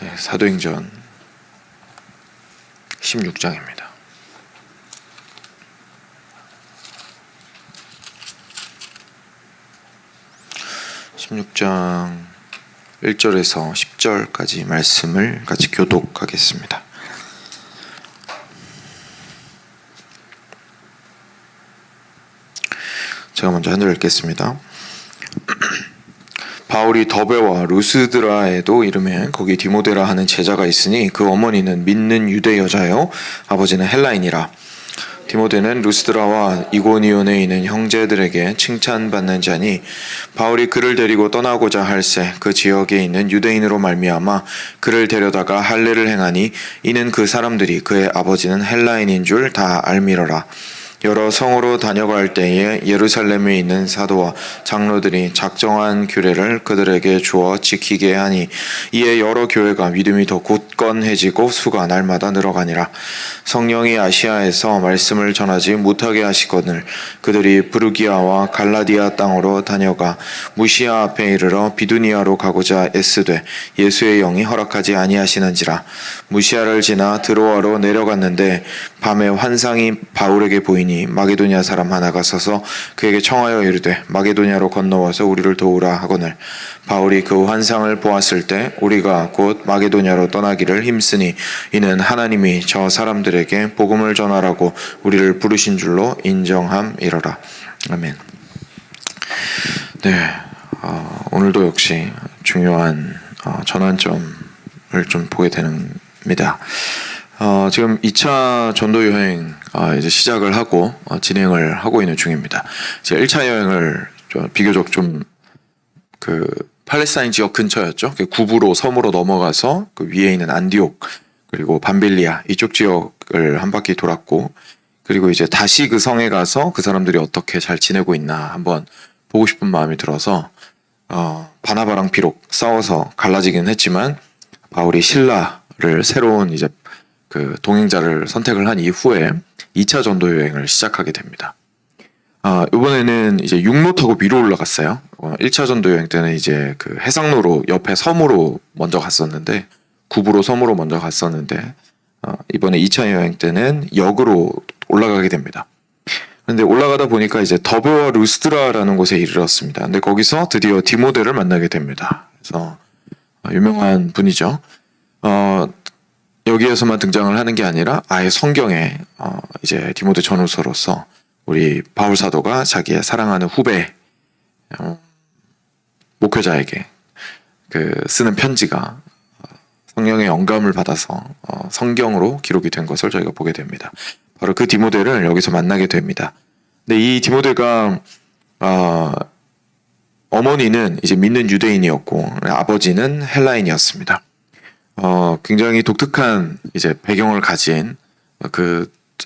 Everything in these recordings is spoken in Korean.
네, 사도행전 16장입니다. (16장) 1절에서 10절까지 말씀을 같이 교독하겠습니다. 제가 먼저 한 절 읽겠습니다. 바울이 더베와 루스드라에도 이르매 거기 디모데라 하는 제자가 있으니 그 어머니는 믿는 유대 여자요 아버지는 헬라인이라. 디모데는 루스드라와 이고니온에 있는 형제들에게 칭찬받는 자니 바울이 그를 데리고 떠나고자 할새 그 지역에 있는 유대인으로 말미암아 그를 데려다가 할례를 행하니 이는 그 사람들이 그의 아버지는 헬라인인 줄 다 알미러라. 여러 성으로 다녀갈 때에 예루살렘에 있는 사도와 장로들이 작정한 규례를 그들에게 주어 지키게 하니 이에 여러 교회가 믿음이 더 굳건해지고 수가 날마다 늘어가니라. 성령이 아시아에서 말씀을 전하지 못하게 하시거늘 그들이 부르기아와 갈라디아 땅으로 다녀가 무시아 앞에 이르러 비두니아로 가고자 애쓰되 예수의 영이 허락하지 아니하시는지라. 무시아를 지나 드로아로 내려갔는데 밤에 환상이 바울에게 보이니 마게도냐 사람 하나가 서서 그에게 청하여 이르되 마게도냐로 건너와서 우리를 도우라 하거늘 바울이 그 환상을 보았을 때 우리가 곧 마게도냐로 떠나기를 힘쓰니 이는 하나님이 저 사람들에게 복음을 전하라고 우리를 부르신 줄로 인정함이러라. 아멘. 네, 오늘도 역시 중요한 전환점을 좀 보게 됩니다. 지금 2차 전도 여행 이제 시작을 하고 진행을 하고 있는 중입니다. 이제 1차 여행을 비교적 좀 팔레스타인 지역 근처였죠. 구브로 섬으로 넘어가서 그 위에 있는 안디옥 그리고 밤빌리아 이쪽 지역을 한 바퀴 돌았고, 그리고 이제 다시 그 성에 가서 그 사람들이 어떻게 잘 지내고 있나 한번 보고 싶은 마음이 들어서 바나바랑 비록 싸워서 갈라지긴 했지만 바울이 신라를 새로운 이제 그 동행자를 선택을 한 이후에 2차 전도 여행을 시작하게 됩니다. 이번에는 이제 육로 타고 위로 올라갔어요. 1차 전도 여행 때는 이제 그 해상로로 옆에 섬으로 먼저 갔었는데, 구브로 섬으로 먼저 갔었는데, 이번에 2차 여행 때는 역으로 올라가게 됩니다. 근데 올라가다 보니까 이제 더베와 루스드라라는 곳에 이르렀습니다. 근데 거기서 드디어 디모데를 만나게 됩니다. 그래서 유명한 분이죠. 여기에서만 등장을 하는 게 아니라 아예 성경에 이제 디모데 전후서로서 우리 바울 사도가 자기의 사랑하는 후배 목회자에게 쓰는 편지가 성령의 영감을 받아서 성경으로 기록이 된 것을 저희가 보게 됩니다. 바로 그 디모데를 여기서 만나게 됩니다. 근데 이 디모데가 어머니는 이제 믿는 유대인이었고 아버지는 헬라인이었습니다. 굉장히 독특한 이제 배경을 가진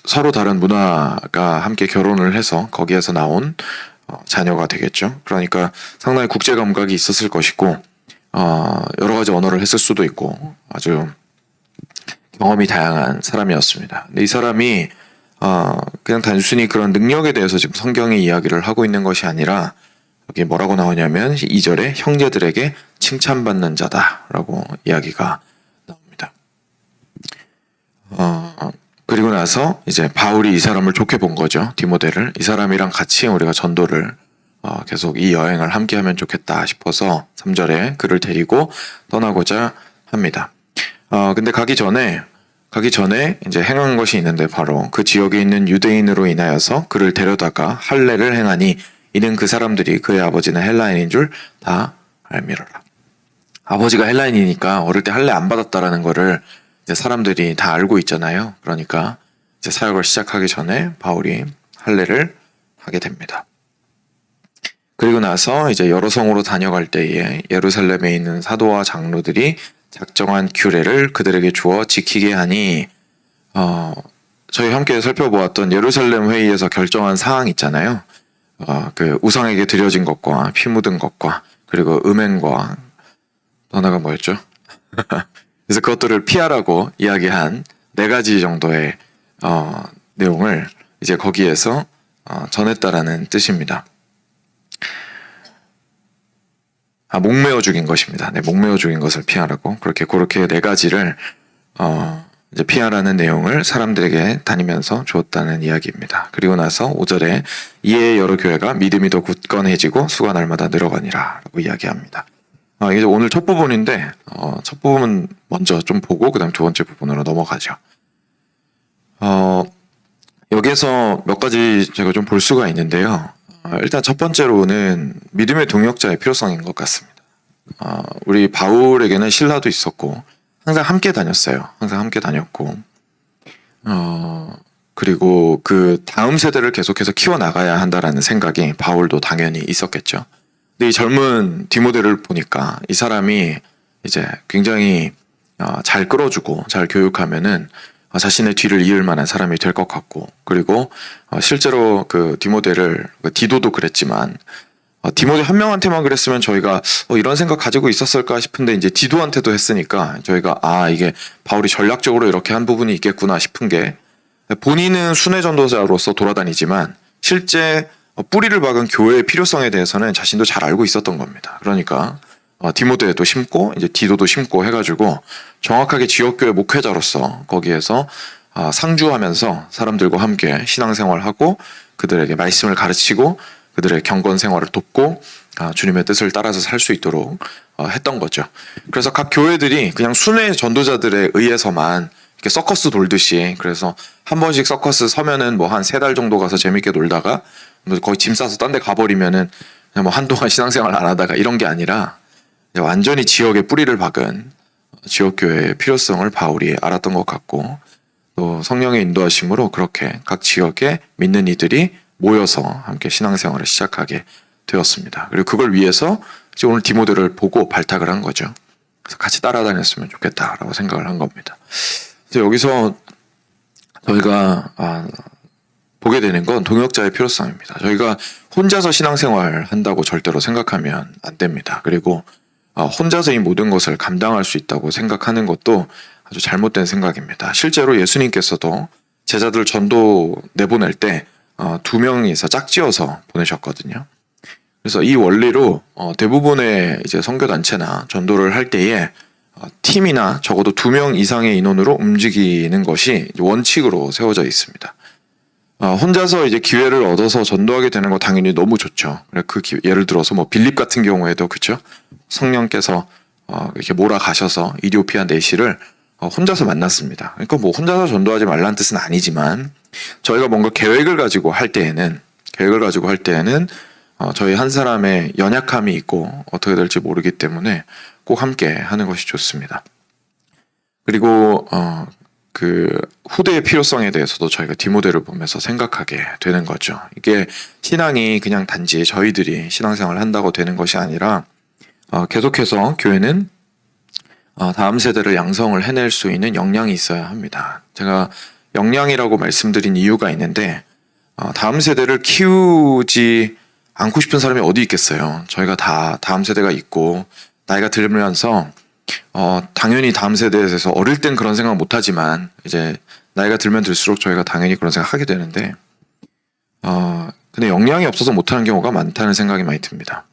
서로 다른 문화가 함께 결혼을 해서 거기에서 나온 자녀가 되겠죠. 그러니까 상당히 국제 감각이 있었을 것이고 여러 가지 언어를 했을 수도 있고 아주 경험이 다양한 사람이었습니다. 근데 이 사람이 그냥 단순히 그런 능력에 대해서 지금 성경의 이야기를 하고 있는 것이 아니라 여기 뭐라고 나오냐면 2절에 형제들에게 칭찬받는 자다라고 이야기가 나옵니다. 그리고 나서 이제 바울이 이 사람을 좋게 본 거죠. 디모데를. 이 사람이랑 같이 우리가 전도를 계속 이 여행을 함께 하면 좋겠다 싶어서 3절에 그를 데리고 떠나고자 합니다. 근데 가기 전에 이제 행한 것이 있는데 바로 그 지역에 있는 유대인으로 인하여서 그를 데려다가 할례를 행하니 이는 그 사람들이 그의 아버지는 헬라인인 줄 다 알미러라. 아버지가 헬라인이니까 어릴 때 할례 안 받았다라는 거를 이제 사람들이 다 알고 있잖아요. 그러니까 이제 사역을 시작하기 전에 바울이 할례를 하게 됩니다. 그리고 나서 이제 여러 성으로 다녀갈 때에 예루살렘에 있는 사도와 장로들이 작정한 규례를 그들에게 주어 지키게 하니 저희 함께 살펴보았던 예루살렘 회의에서 결정한 사항 있잖아요. 그 우상에게 드려진 것과 피 묻은 것과 그리고 음행과 하나가 뭐였죠? 그래서 그것들을 피하라고 이야기한 4가지 정도의 내용을 이제 거기에서 전했다라는 뜻입니다. 목매어 죽인 것입니다. 네, 목매어 죽인 것을 피하라고 그렇게 네 가지를 이제 피하라는 내용을 사람들에게 다니면서 주었다는 이야기입니다. 그리고 나서 5절에 이에 여러 교회가 믿음이 더 굳건해지고 수가 날마다 늘어가니라라고 이야기합니다. 이게 오늘 첫 부분인데 첫 부분 먼저 좀 보고 그다음 두 번째 부분으로 넘어가죠. 여기에서 몇 가지 제가 좀 볼 수가 있는데요. 일단 첫 번째로는 믿음의 동역자의 필요성인 것 같습니다. 우리 바울에게는 신라도 있었고 항상 함께 다녔어요. 항상 함께 다녔고 그리고 그 다음 세대를 계속해서 키워나가야 한다라는 생각이 바울도 당연히 있었겠죠. 근데 이 젊은 디모데를 보니까 이 사람이 이제 굉장히 잘 끌어주고 잘 교육하면은 자신의 뒤를 이을 만한 사람이 될 것 같고, 그리고 실제로 그 디모데를, 디도도 그랬지만 디모데 한 명한테만 그랬으면 저희가 이런 생각 가지고 있었을까 싶은데 이제 디도한테도 했으니까 저희가 이게 바울이 전략적으로 이렇게 한 부분이 있겠구나 싶은 게, 본인은 순회 전도자로서 돌아다니지만 실제 뿌리를 박은 교회의 필요성에 대해서는 자신도 잘 알고 있었던 겁니다. 그러니까 디모데도 심고 이제 디도도 심고 해가지고 정확하게 지역교회 목회자로서 거기에서 상주하면서 사람들과 함께 신앙생활하고 그들에게 말씀을 가르치고 그들의 경건 생활을 돕고 주님의 뜻을 따라서 살 수 있도록 했던 거죠. 그래서 각 교회들이 그냥 순회 전도자들에 의해서만 이렇게 서커스 돌듯이, 그래서 한 번씩 서커스 서면은 뭐 한 3달 정도 가서 재밌게 놀다가 거의 짐 싸서 딴 데 가버리면은 그냥 뭐 한동안 신앙생활 안 하다가 이런 게 아니라 완전히 지역에 뿌리를 박은 지역교회의 필요성을 바울이 알았던 것 같고, 또 성령의 인도하심으로 그렇게 각 지역에 믿는 이들이 모여서 함께 신앙생활을 시작하게 되었습니다. 그리고 그걸 위해서 이제 오늘 디모데를 보고 발탁을 한 거죠. 그래서 같이 따라다녔으면 좋겠다라고 생각을 한 겁니다. 그래서 여기서 저희가 보게 되는 건 동역자의 필요성입니다. 저희가 혼자서 신앙생활 한다고 절대로 생각하면 안 됩니다. 그리고 혼자서 이 모든 것을 감당할 수 있다고 생각하는 것도 아주 잘못된 생각입니다. 실제로 예수님께서도 제자들 전도 내보낼 때 2명이서 짝지어서 보내셨거든요. 그래서 이 원리로 대부분의 이제 선교단체나 전도를 할 때에 팀이나 적어도 2명 이상의 인원으로 움직이는 것이 원칙으로 세워져 있습니다. 혼자서 이제 기회를 얻어서 전도하게 되는 거 당연히 너무 좋죠. 예를 들어서 뭐 빌립 같은 경우에도 그렇죠. 성령께서 이렇게 몰아가셔서 이디오피아 내시를 혼자서 만났습니다. 그러니까 뭐 혼자서 전도하지 말라는 뜻은 아니지만 저희가 뭔가 계획을 가지고 할 때에는 저희 한 사람의 연약함이 있고 어떻게 될지 모르기 때문에 꼭 함께 하는 것이 좋습니다. 그리고 그 후대의 필요성에 대해서도 저희가 디모데를 보면서 생각하게 되는 거죠. 이게 신앙이 그냥 단지 저희들이 신앙생활을 한다고 되는 것이 아니라 계속해서 교회는 다음 세대를 양성을 해낼 수 있는 역량이 있어야 합니다. 제가 역량이라고 말씀드린 이유가 있는데 다음 세대를 키우지 않고 싶은 사람이 어디 있겠어요. 저희가 다 다음 세대가 있고 나이가 들면서 당연히 다음 세대에 대해서 어릴 땐 그런 생각 못하지만 이제 나이가 들면 들수록 저희가 당연히 그런 생각 하게 되는데 근데 역량이 없어서 못하는 경우가 많다는 생각이 많이 듭니다.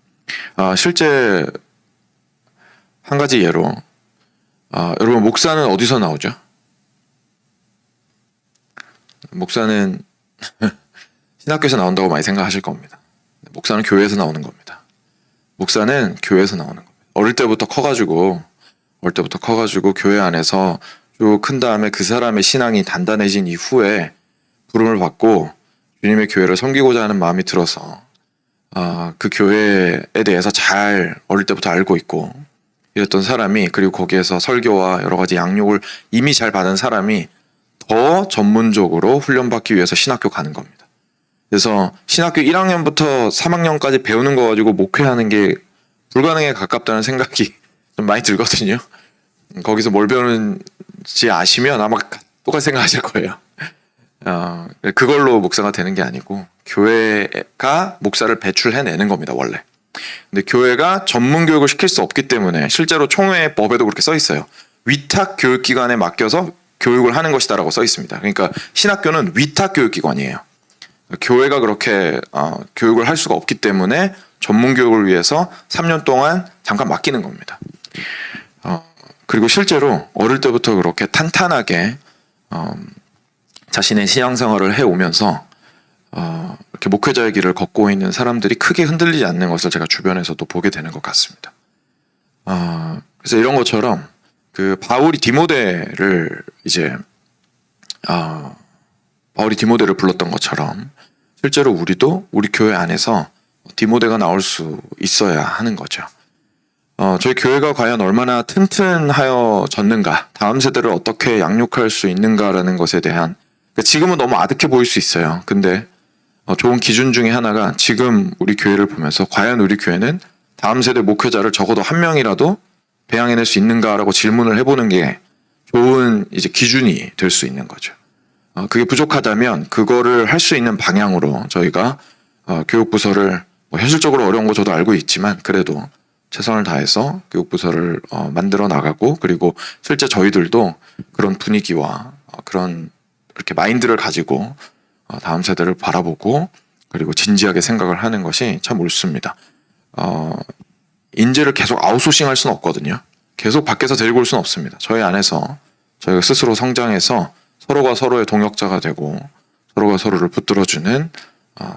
실제 한 가지 예로 여러분 목사는 어디서 나오죠? 목사는 신학교에서 나온다고 많이 생각하실 겁니다. 목사는 교회에서 나오는 겁니다. 목사는 교회에서 나오는 겁니다. 어릴 때부터 커가지고 교회 안에서 쭉 큰 다음에 그 사람의 신앙이 단단해진 이후에 부름을 받고 주님의 교회를 섬기고자 하는 마음이 들어서 그 교회에 대해서 잘 어릴 때부터 알고 있고 이랬던 사람이, 그리고 거기에서 설교와 여러 가지 양육을 이미 잘 받은 사람이 더 전문적으로 훈련받기 위해서 신학교 가는 겁니다. 그래서 신학교 1학년부터 3학년까지 배우는 거 가지고 목회하는 게 불가능에 가깝다는 생각이 좀 많이 들거든요. 거기서 뭘 배우는지 아시면 아마 똑같이 생각하실 거예요. 그걸로 목사가 되는 게 아니고 교회가 목사를 배출해내는 겁니다, 원래. 근데 교회가 전문 교육을 시킬 수 없기 때문에 실제로 총회법에도 그렇게 써 있어요. 위탁 교육기관에 맡겨서 교육을 하는 것이다라고 써 있습니다. 그러니까 신학교는 위탁 교육기관이에요. 교회가 그렇게 교육을 할 수가 없기 때문에 전문 교육을 위해서 3년 동안 잠깐 맡기는 겁니다. 그리고 실제로 어릴 때부터 그렇게 탄탄하게 자신의 신앙생활을 해오면서 이렇게 목회자의 길을 걷고 있는 사람들이 크게 흔들리지 않는 것을 제가 주변에서도 보게 되는 것 같습니다. 그래서 이런 것처럼 그 바울이 디모데를 불렀던 것처럼 실제로 우리도 우리 교회 안에서 디모데가 나올 수 있어야 하는 거죠. 저희 교회가 과연 얼마나 튼튼하여졌는가, 다음 세대를 어떻게 양육할 수 있는가라는 것에 대한, 지금은 너무 아득해 보일 수 있어요. 근데 좋은 기준 중에 하나가 지금 우리 교회를 보면서 과연 우리 교회는 다음 세대 목회자를 적어도 한 명이라도 배양해낼 수 있는가라고 질문을 해보는 게 좋은 기준이 될 수 있는 거죠. 그게 부족하다면 그거를 할 수 있는 방향으로 저희가 교육부서를 현실적으로 어려운 거 저도 알고 있지만 그래도 최선을 다해서 교육부서를 만들어 나가고, 그리고 실제 저희들도 그런 분위기와 그런 이렇게 마인드를 가지고 다음 세대를 바라보고 그리고 진지하게 생각을 하는 것이 참 옳습니다. 인재를 계속 아웃소싱 할 수는 없거든요. 계속 밖에서 데리고 올 수는 없습니다. 저희 안에서 저희가 스스로 성장해서 서로가 서로의 동역자가 되고 서로가 서로를 붙들어주는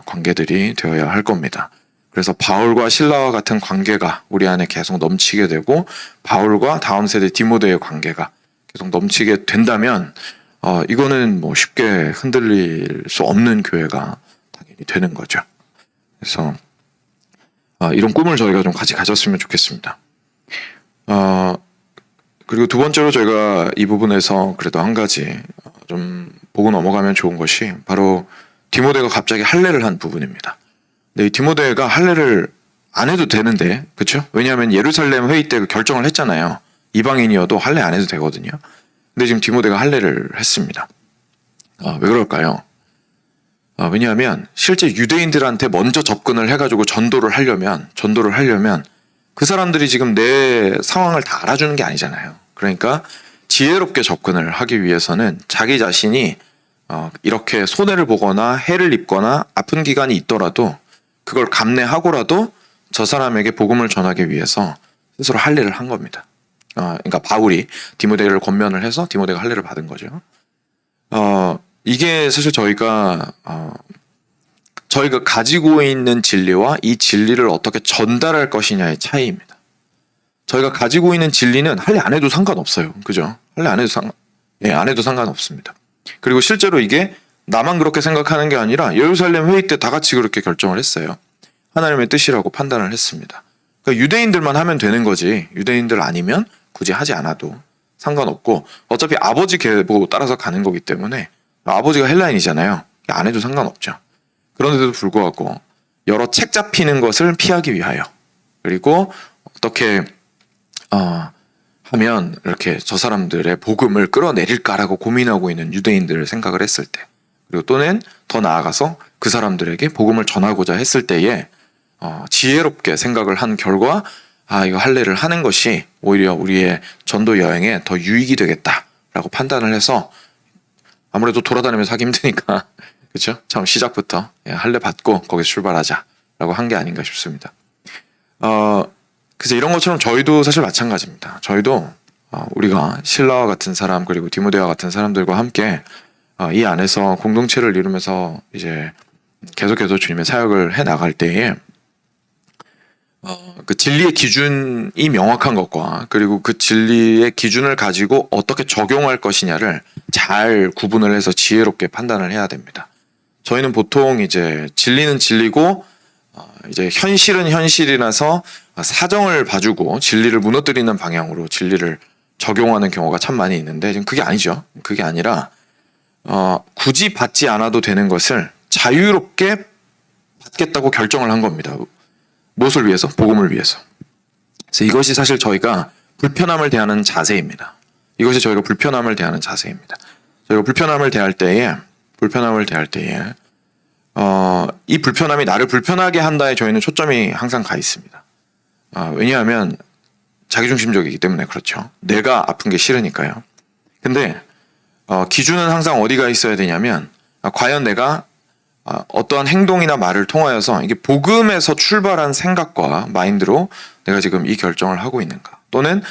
관계들이 되어야 할 겁니다. 그래서 바울과 실라와 같은 관계가 우리 안에 계속 넘치게 되고 바울과 다음 세대 디모데의 관계가 계속 넘치게 된다면 이거는 쉽게 흔들릴 수 없는 교회가 당연히 되는 거죠. 그래서 이런 꿈을 저희가 좀 같이 가졌으면 좋겠습니다. 그리고 두 번째로 저희가 이 부분에서 그래도 한 가지 좀 보고 넘어가면 좋은 것이 바로 디모데가 갑자기 할례를 한 부분입니다. 근데 이 디모데가 할례를 안 해도 되는데, 그렇죠? 왜냐하면 예루살렘 회의 때 결정을 했잖아요. 이방인이어도 할례 안 해도 되거든요. 근데 지금 디모데가 할례를 했습니다. 왜 그럴까요? 왜냐하면 실제 유대인들한테 먼저 접근을 해가지고 전도를 하려면 그 사람들이 지금 내 상황을 다 알아주는 게 아니잖아요. 그러니까 지혜롭게 접근을 하기 위해서는 자기 자신이 이렇게 손해를 보거나 해를 입거나 아픈 기간이 있더라도 그걸 감내하고라도 저 사람에게 복음을 전하기 위해서 스스로 할례를 한 겁니다. 그러니까 바울이 디모데를 권면을 해서 디모데가 할례를 받은 거죠. 이게 사실 저희가 가지고 있는 진리와 이 진리를 어떻게 전달할 것이냐의 차이입니다. 저희가 가지고 있는 진리는 할례 안 해도 상관없어요. 그죠? 할례 안 해도 상관없습니다. 그리고 실제로 이게 나만 그렇게 생각하는 게 아니라 예루살렘 회의 때 다 같이 그렇게 결정을 했어요. 하나님의 뜻이라고 판단을 했습니다. 그러니까 유대인들만 하면 되는 거지 유대인들 아니면 굳이 하지 않아도 상관없고, 어차피 아버지 계보 따라서 가는 거기 때문에 아버지가 헬라인이잖아요. 안 해도 상관없죠. 그런데도 불구하고 여러 책 잡히는 것을 피하기 위하여, 그리고 어떻게 하면 이렇게 저 사람들의 복음을 끌어내릴까라고 고민하고 있는 유대인들을 생각을 했을 때, 그리고 또는 더 나아가서 그 사람들에게 복음을 전하고자 했을 때에 지혜롭게 생각을 한 결과 이거 할례를 하는 것이 오히려 우리의 전도 여행에 더 유익이 되겠다라고 판단을 해서, 아무래도 돌아다니면서 하기 힘드니까 그렇죠? 처음 시작부터 할례 받고 거기서 출발하자라고 한 게 아닌가 싶습니다. 그래서 이런 것처럼 저희도 사실 마찬가지입니다. 저희도 우리가 실라와 같은 사람 그리고 디모데와 같은 사람들과 함께 이 안에서 공동체를 이루면서 이제 계속해서 주님의 사역을 해 나갈 때에 그 진리의 기준이 명확한 것과 그리고 그 진리의 기준을 가지고 어떻게 적용할 것이냐를 잘 구분을 해서 지혜롭게 판단을 해야 됩니다. 저희는 보통 이제 진리는 진리고 이제 현실은 현실이라서 사정을 봐주고 진리를 무너뜨리는 방향으로 진리를 적용하는 경우가 참 많이 있는데 지금 그게 아니죠. 그게 아니라 굳이 받지 않아도 되는 것을 자유롭게 받겠다고 결정을 한 겁니다. 무엇을 위해서? 복음을 위해서. 그래서 이것이 사실 저희가 불편함을 대하는 자세입니다. 이것이 저희가 불편함을 대하는 자세입니다. 저희가 불편함을 대할 때에 이 불편함이 나를 불편하게 한다에 저희는 초점이 항상 가 있습니다. 왜냐하면 자기중심적이기 때문에 그렇죠. 내가 아픈 게 싫으니까요. 근데 기준은 항상 어디가 있어야 되냐면 과연 내가 어떠한 행동이나 말을 통하여서 이게 복음에서 출발한 생각과 마인드로 내가 지금 이 결정을 하고 있는가, 또는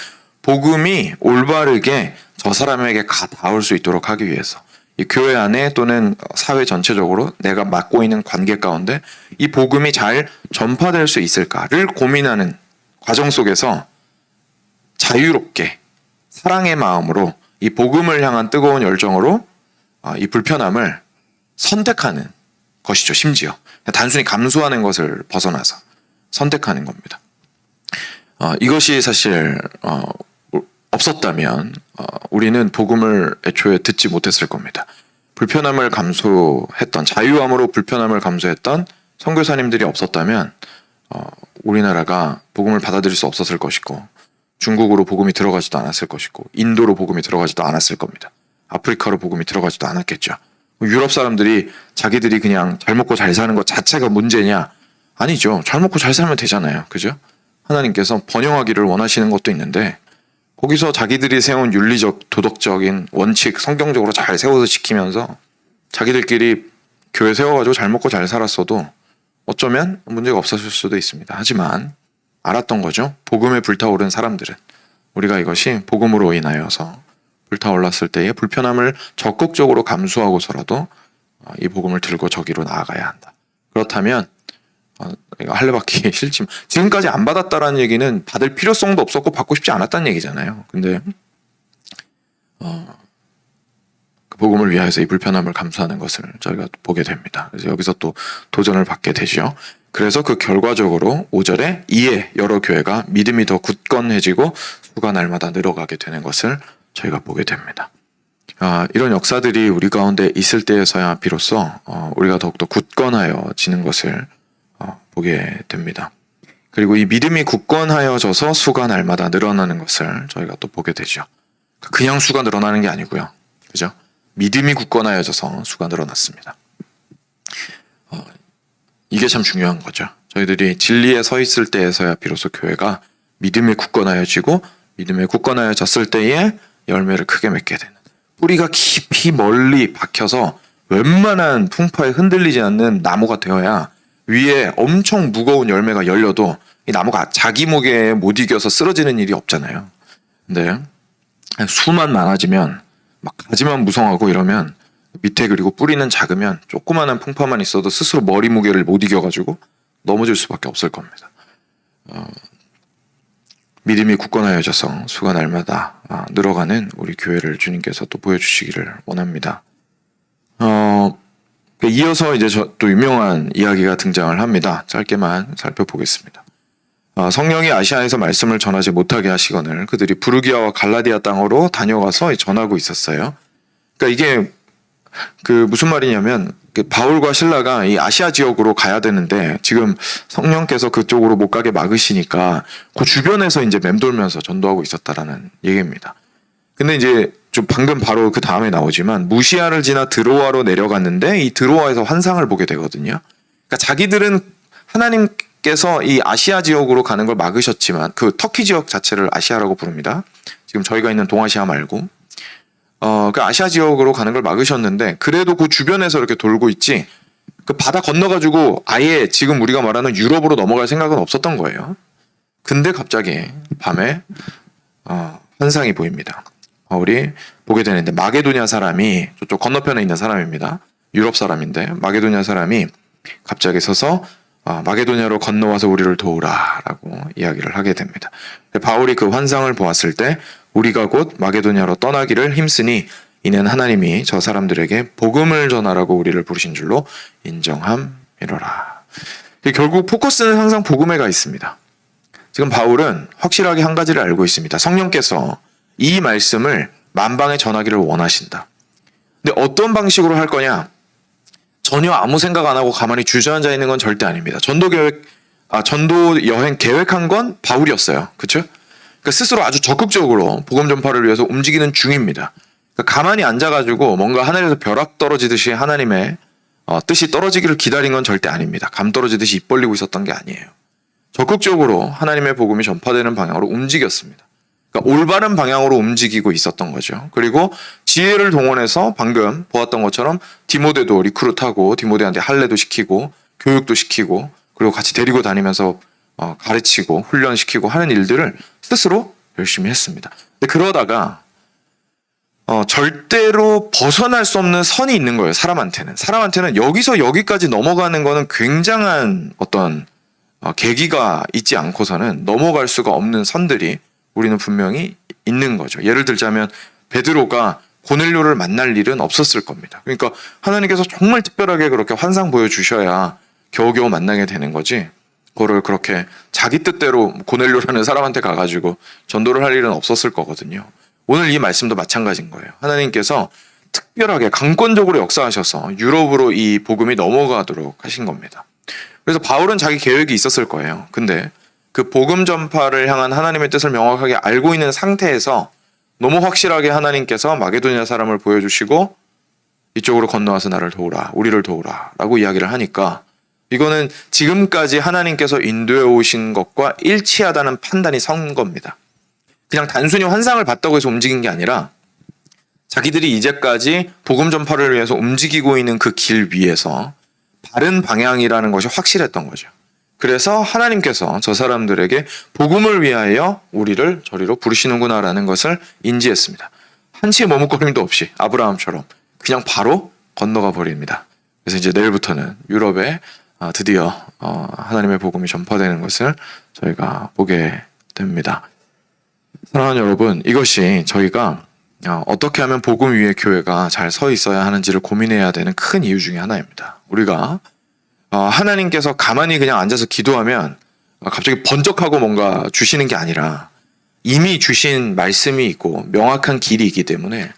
복음이 올바르게 저 사람에게 닿을 수 있도록 하기 위해서 이 교회 안에 또는 사회 전체적으로 내가 맡고 있는 관계 가운데 이 복음이 잘 전파될 수 있을까를 고민하는 과정 속에서 자유롭게 사랑의 마음으로 이 복음을 향한 뜨거운 열정으로 이 불편함을 선택하는 것이죠. 심지어 단순히 감수하는 것을 벗어나서 선택하는 겁니다. 이것이 사실 없었다면 우리는 복음을 애초에 듣지 못했을 겁니다. 불편함을 감수했던, 자유함으로 불편함을 감수했던 선교사님들이 없었다면 우리나라가 복음을 받아들일 수 없었을 것이고, 중국으로 복음이 들어가지도 않았을 것이고, 인도로 복음이 들어가지도 않았을 겁니다. 아프리카로 복음이 들어가지도 않았겠죠. 유럽 사람들이 자기들이 그냥 잘 먹고 잘 사는 것 자체가 문제냐? 아니죠. 잘 먹고 잘 살면 되잖아요. 그죠? 하나님께서 번영하기를 원하시는 것도 있는데, 거기서 자기들이 세운 윤리적, 도덕적인 원칙, 성경적으로 잘 세워서 지키면서 자기들끼리 교회 세워가지고 잘 먹고 잘 살았어도 어쩌면 문제가 없었을 수도 있습니다. 하지만 알았던 거죠. 복음에 불타오른 사람들은, 우리가 이것이 복음으로 인하여서 불타올랐을 때의 불편함을 적극적으로 감수하고서라도 이 복음을 들고 저기로 나아가야 한다. 그렇다면 이거 할례받기 싫지만, 지금까지 안 받았다라는 얘기는 받을 필요성도 없었고 받고 싶지 않았다는 얘기잖아요. 근데 그 복음을 위하여서 이 불편함을 감수하는 것을 저희가 보게 됩니다. 그래서 여기서 또 도전을 받게 되죠. 그래서 그 결과적으로 5절에 이에 여러 교회가 믿음이 더 굳건해지고 수가 날마다 늘어가게 되는 것을 저희가 보게 됩니다. 이런 역사들이 우리 가운데 있을 때에서야 비로소 우리가 더욱더 굳건하여지는 것을 보게 됩니다. 그리고 이 믿음이 굳건하여져서 수가 날마다 늘어나는 것을 저희가 또 보게 되죠. 그냥 수가 늘어나는 게 아니고요. 그죠? 믿음이 굳건하여져서 수가 늘어났습니다. 이게 참 중요한 거죠. 저희들이 진리에 서 있을 때에서야 비로소 교회가 믿음이 굳건하여지고, 믿음에 굳건하여졌을 때에 열매를 크게 맺게 되는, 뿌리가 깊이 멀리 박혀서 웬만한 풍파에 흔들리지 않는 나무가 되어야 위에 엄청 무거운 열매가 열려도 이 나무가 자기 무게에 못 이겨서 쓰러지는 일이 없잖아요. 근데 수만 많아지면 막 가지만 무성하고 이러면 밑에, 그리고 뿌리는 작으면 조그마한 풍파만 있어도 스스로 머리 무게를 못 이겨가지고 넘어질 수밖에 없을 겁니다. 믿음이 굳건하여져서 수가 날마다 늘어가는 우리 교회를 주님께서 또 보여주시기를 원합니다. 이어서 이제 또 유명한 이야기가 등장을 합니다. 짧게만 살펴보겠습니다. 성령이 아시아에서 말씀을 전하지 못하게 하시거늘 그들이 부르기아와 갈라디아 땅으로 다녀가서 전하고 있었어요. 그러니까 이게 무슨 말이냐면, 바울과 실라가 이 아시아 지역으로 가야 되는데 지금 성령께서 그쪽으로 못 가게 막으시니까 그 주변에서 이제 맴돌면서 전도하고 있었다라는 얘기입니다. 근데 이제 좀 방금 바로 그 다음에 나오지만 무시아를 지나 드로아로 내려갔는데 이 드로아에서 환상을 보게 되거든요. 그러니까 자기들은 하나님께서 이 아시아 지역으로 가는 걸 막으셨지만, 그 터키 지역 자체를 아시아라고 부릅니다. 지금 저희가 있는 동아시아 말고 그 아시아 지역으로 가는 걸 막으셨는데, 그래도 그 주변에서 이렇게 돌고 있지, 그 바다 건너가지고 아예 지금 우리가 말하는 유럽으로 넘어갈 생각은 없었던 거예요. 근데 갑자기 밤에 환상이 보입니다. 바울이 보게 되는데, 마게도냐 사람이, 저쪽 건너편에 있는 사람입니다. 유럽 사람인데 마게도냐 사람이 갑자기 서서 마게도냐로 건너와서 우리를 도우라 라고 이야기를 하게 됩니다. 바울이 그 환상을 보았을 때 우리가 곧 마게도냐로 떠나기를 힘쓰니 이는 하나님이 저 사람들에게 복음을 전하라고 우리를 부르신 줄로 인정함이로라. 결국 포커스는 항상 복음에 가 있습니다. 지금 바울은 확실하게 한 가지를 알고 있습니다. 성령께서 이 말씀을 만방에 전하기를 원하신다. 근데 어떤 방식으로 할 거냐? 전혀 아무 생각 안 하고 가만히 주저앉아 있는 건 절대 아닙니다. 전도 여행 계획한 건 바울이었어요. 그렇죠? 그러니까 스스로 아주 적극적으로 복음 전파를 위해서 움직이는 중입니다. 그러니까 가만히 앉아가지고 뭔가 하늘에서 벼락 떨어지듯이 하나님의 뜻이 떨어지기를 기다린 건 절대 아닙니다. 감 떨어지듯이 입 벌리고 있었던 게 아니에요. 적극적으로 하나님의 복음이 전파되는 방향으로 움직였습니다. 그러니까 올바른 방향으로 움직이고 있었던 거죠. 그리고 지혜를 동원해서 방금 보았던 것처럼 디모데도 리크루트하고 디모데한테 할례도 시키고 교육도 시키고 그리고 같이 데리고 다니면서 가르치고 훈련시키고 하는 일들을 스스로 열심히 했습니다. 근데 그러다가 절대로 벗어날 수 없는 선이 있는 거예요. 사람한테는 여기서 여기까지 넘어가는 거는 굉장한 어떤 계기가 있지 않고서는 넘어갈 수가 없는 선들이 우리는 분명히 있는 거죠. 예를 들자면 베드로가 고넬료를 만날 일은 없었을 겁니다. 그러니까 하나님께서 정말 특별하게 그렇게 환상 보여주셔야 겨우겨우 만나게 되는 거지, 그거를 그렇게 자기 뜻대로 고넬료라는 사람한테 가가지고 전도를 할 일은 없었을 거거든요. 오늘 이 말씀도 마찬가지인 거예요. 하나님께서 특별하게 강권적으로 역사하셔서 유럽으로 이 복음이 넘어가도록 하신 겁니다. 그래서 바울은 자기 계획이 있었을 거예요. 근데 그 복음 전파를 향한 하나님의 뜻을 명확하게 알고 있는 상태에서 너무 확실하게 하나님께서 마게도니아 사람을 보여주시고 이쪽으로 건너와서 나를 도우라, 우리를 도우라 라고 이야기를 하니까 이거는 지금까지 하나님께서 인도해 오신 것과 일치하다는 판단이 선 겁니다. 그냥 단순히 환상을 봤다고 해서 움직인 게 아니라 자기들이 이제까지 복음 전파를 위해서 움직이고 있는 그 길 위에서 바른 방향이라는 것이 확실했던 거죠. 그래서 하나님께서 저 사람들에게 복음을 위하여 우리를 저리로 부르시는구나라는 것을 인지했습니다. 한치의 머뭇거림도 없이 아브라함처럼 그냥 바로 건너가 버립니다. 그래서 이제 내일부터는 유럽에 드디어 하나님의 복음이 전파되는 것을 저희가 보게 됩니다. 사랑하는 여러분, 이것이 저희가 어떻게 하면 복음 위에 교회가 잘 서 있어야 하는지를 고민해야 되는 큰 이유 중에 하나입니다. 우리가 하나님께서 가만히 그냥 앉아서 기도하면 갑자기 번쩍하고 뭔가 주시는 게 아니라 이미 주신 말씀이 있고 명확한 길이 있기 때문에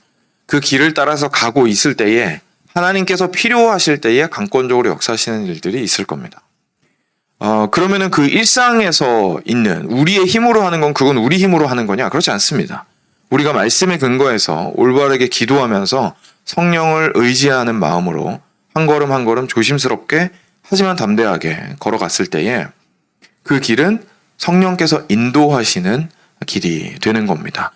그 길을 따라서 가고 있을 때에 하나님께서 필요하실 때에 강권적으로 역사하시는 일들이 있을 겁니다. 그러면은 그 일상에서 있는 우리의 힘으로 하는 건 그건 우리 힘으로 하는 거냐? 그렇지 않습니다. 우리가 말씀에 근거해서 올바르게 기도하면서 성령을 의지하는 마음으로 한 걸음 한 걸음 조심스럽게 하지만 담대하게 걸어갔을 때에 그 길은 성령께서 인도하시는 길이 되는 겁니다.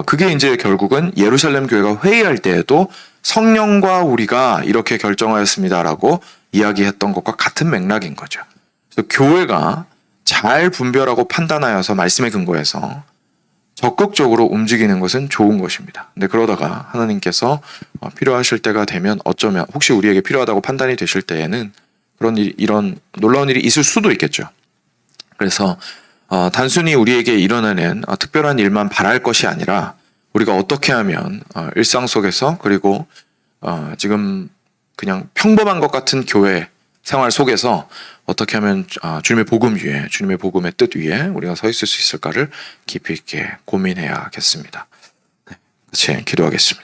그게 이제 결국은 예루살렘 교회가 회의할 때에도 성령과 우리가 이렇게 결정하였습니다라고 이야기했던 것과 같은 맥락인 거죠. 그래서 교회가 잘 분별하고 판단하여서 말씀에 근거해서 적극적으로 움직이는 것은 좋은 것입니다. 근데 그러다가 하나님께서 필요하실 때가 되면 어쩌면 혹시 우리에게 필요하다고 판단이 되실 때에는 이런 놀라운 일이 있을 수도 있겠죠. 그래서 단순히 우리에게 일어나는 특별한 일만 바랄 것이 아니라 우리가 어떻게 하면 일상 속에서 그리고 지금 그냥 평범한 것 같은 교회 생활 속에서 어떻게 하면 주님의 복음 위에, 주님의 복음의 뜻 위에 우리가 서 있을 수 있을까를 깊이 있게 고민해야겠습니다. 같이 기도하겠습니다.